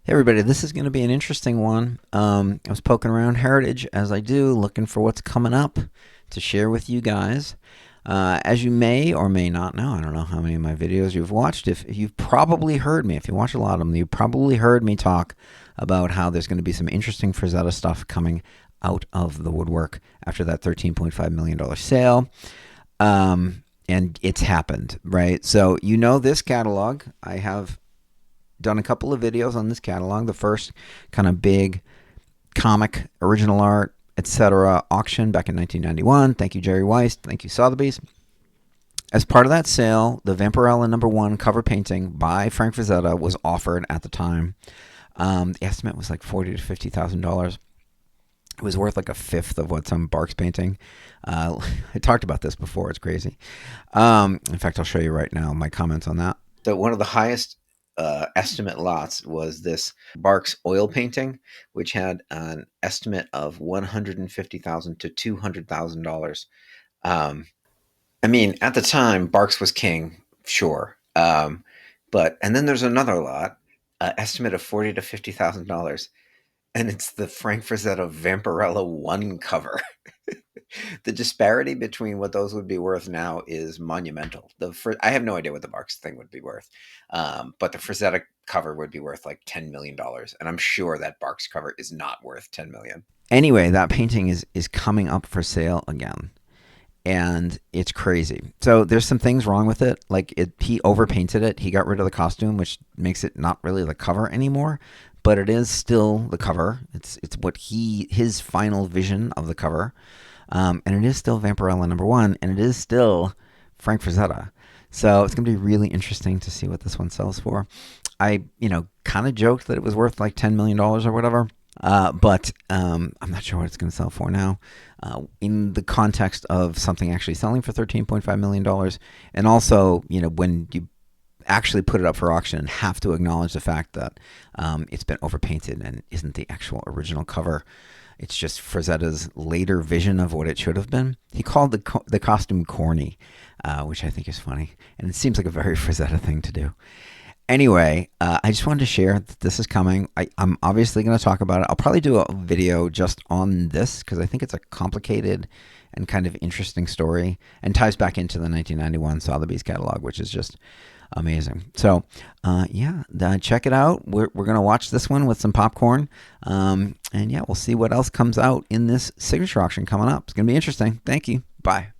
Hey everybody, this is going to be an interesting one. I was poking around Heritage as I do, looking for what's coming up to share with you guys. As you may or may not know, I don't know how many of my videos you've watched. If you've probably heard me, if you watch a lot of them, you probably heard me talk about how there's going to be some interesting Frazetta stuff coming out of the woodwork after that $13.5 million sale. And it's happened, right? So you know this catalog. I have done a couple of videos on this catalog. The first kind of big comic, original art, etc. auction back in 1991. Thank you, Jerry Weiss. Thank you, Sotheby's. As part of that sale, the Vampirella #1 cover painting by Frank Frazetta was offered at the time. The estimate was like $40,000 to $50,000. It was worth like a fifth of what some Barks painting. I talked about this before. It's crazy. In fact, I'll show you right now my comments on that. So one of the highest estimate lots was this Barks oil painting, which had an estimate of $150,000 to $200,000. I mean, at the time, Barks was king, sure. And then there's another lot, estimate of $40,000 to $50,000, and it's the Frank Frazetta Vampirella 1 cover. The disparity between what those would be worth now is monumental. I have no idea what the Barks thing would be worth, but the Frazetta cover would be worth like $10 million, and I'm sure that Barks cover is not worth $10 million. Anyway, that painting is coming up for sale again, and it's crazy. So there's some things wrong with it. Like he overpainted it. He got rid of the costume, which makes it not really the cover anymore, but it is still the cover. It's what his final vision of the cover. And it is still Vampirella #1, and it is still Frank Frazetta. So it's going to be really interesting to see what this one sells for. I, kind of joked that it was worth like $10 million or whatever, but I'm not sure what it's going to sell for now. In the context of something actually selling for $13.5 million, and also, when you actually put it up for auction and have to acknowledge the fact that it's been overpainted and isn't the actual original cover. It's just Frazetta's later vision of what it should have been. He called the costume corny, which I think is funny. And it seems like a very Frazetta thing to do. Anyway, I just wanted to share that this is coming. I'm obviously going to talk about it. I'll probably do a video just on this because I think it's a complicated and kind of interesting story and ties back into the 1991 Sotheby's catalog, which is just amazing. So, check it out. We're going to watch this one with some popcorn. And we'll see what else comes out in this signature auction coming up. It's going to be interesting. Thank you. Bye.